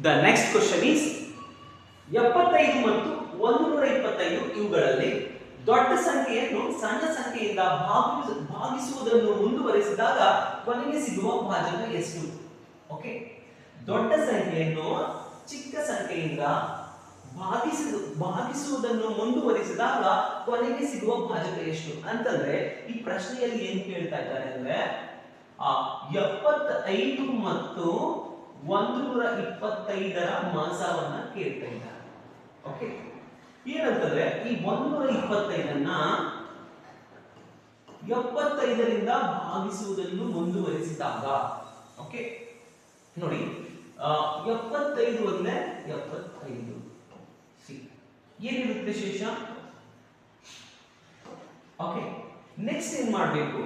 The next question is 75 ಮತ್ತು 125 ಇವುಗಳಲ್ಲಿ ದೊಡ್ಡ ಸಂಖ್ಯೆಯನ್ನು ಸಣ್ಣ ಸಂಖ್ಯೆಯಿಂದ ಭಾಗಿಸುವುದನ್ನು ಮುಂದುವರಿಸಿದಾಗ ಕೊನೆಗೆ ಸಿಗುವ ಭಾಜಕ ಎಷ್ಟು? ಓಕೆ, ದೊಡ್ಡ ಸಂಖ್ಯೆಯನ್ನು ಚಿಕ್ಕ ಸಂಖ್ಯೆಯಿಂದ ಭಾಗಿಸುವುದನ್ನು ಮುಂದುವರಿಸಿದಾಗ ಕೊನೆಗೆ ಸಿಗುವ ಭಾಜಕ ಎಷ್ಟು ಅಂತಂದ್ರೆ ಈ ಪ್ರಶ್ನೆಯಲ್ಲಿ ಏನು ಕೇಳ್ತಾ ಇದ್ದಾರೆ ಅಂದ್ರೆ 75 ಮತ್ತು 125ರ ಮಾಸವನ್ನ ಕೇಳ್ತಾ ಇದ್ದಾರೆ. ಓಕೆ, ಏನಂತಂದ್ರೆ ಈ 125ಅನ್ನ 75ರಿಂದ ಭಾಗಿಸುವುದನ್ನು ಮುಂದುವರಿಸಿದಾಗ, ಓಕೆ ನೋಡಿ 75 ಒಂದೇ 75 ಏನಿರುತ್ತೆ ಶೇಷ. ಓಕೆ, ನೆಕ್ಸ್ಟ್ ಏನ್ ಮಾಡಬೇಕು,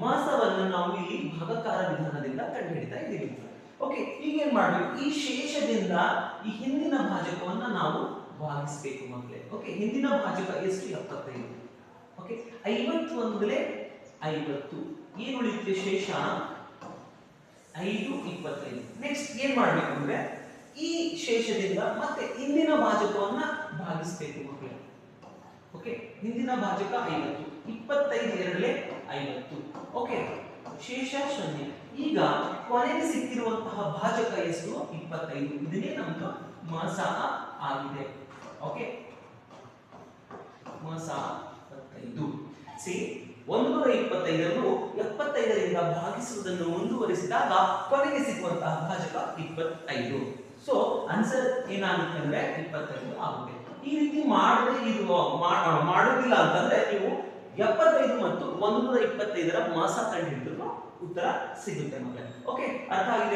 ಮಾಸವನ್ನು ನಾವು ಇಲ್ಲಿ ಭಾಗಾಕಾರ ವಿಧಾನದಿಂದ ಕಂಡುಹಿಡಿತಾ ಇದ್ದೀವಿ. ಓಕೆ, ಈಗ ಏನ್ ಮಾಡಬೇಕು, ಈ ಶೇಷದಿಂದ ಈ ಹಿಂದಿನ ಭಾಜಕವನ್ನ ನಾವು ಭಾಗಿಸಬೇಕು ಮಕ್ಕಳೇ. ಓಕೆ, ಹಿಂದಿನ ಭಾಜಕ ಎಷ್ಟು? 75. ಓಕೆ, 50 ಒಂದಲೇ 50, ಏನು ಉಳಿಯುತ್ತೆ ಶೇಷ 5 25. ನೆಕ್ಸ್ಟ್ ಏನ್ ಮಾಡಬೇಕು ಅಂದ್ರೆ ಈ ಶೇಷದಿಂದ ಮತ್ತೆ ಹಿಂದಿನ ಭಾಜಕವನ್ನ ಭಾಗಿಸಬೇಕು ಮಕ್ಕಳೇ. ಓಕೆ, ಹಿಂದಿನ ಭಾಜಕ 50, 25 ಎರಡಲೇ 50. ಓಕೆ, ಶೇಷ 0. ಈಗ ಕೊನೆಗೆ ಸಿಕ್ಕಿರುವಂತಹ ಭಾಜಕ ಎಷ್ಟು? 25. ಇದನ್ನೇ ನಮ್ದು ಮಾಸ ಆಗಿದೆ. ಓಕೆ, ಮಾಸ 25. ಸಿ 125ಅನ್ನು 75ರಿಂದ ಭಾಗಿಸುವುದನ್ನು ಮುಂದುವರಿಸಿದಾಗ ಕೊನೆಗೆ ಸಿಗುವಂತಹ ಭಾಜಕ 25. ಸೊ ಆನ್ಸರ್ ಏನಾಗುತ್ತೆ ಅಂದ್ರೆ 25 ಆಗುತ್ತೆ. ಈ ರೀತಿ ಮಾಡದೆ ಇದು ಮಾಡೋದಿಲ್ಲ ಅಂತಂದ್ರೆ ನೀವು 75 ಮತ್ತು 125ರ ಮಾಸ ಕಂಡುಹಿಡಿದ್ರು ಉತ್ತರ ಸಿಗುತ್ತೆ ಮಕ್ಕಳೇ. ಓಕೆ, ಅರ್ಥ ಆಗಿದೆ.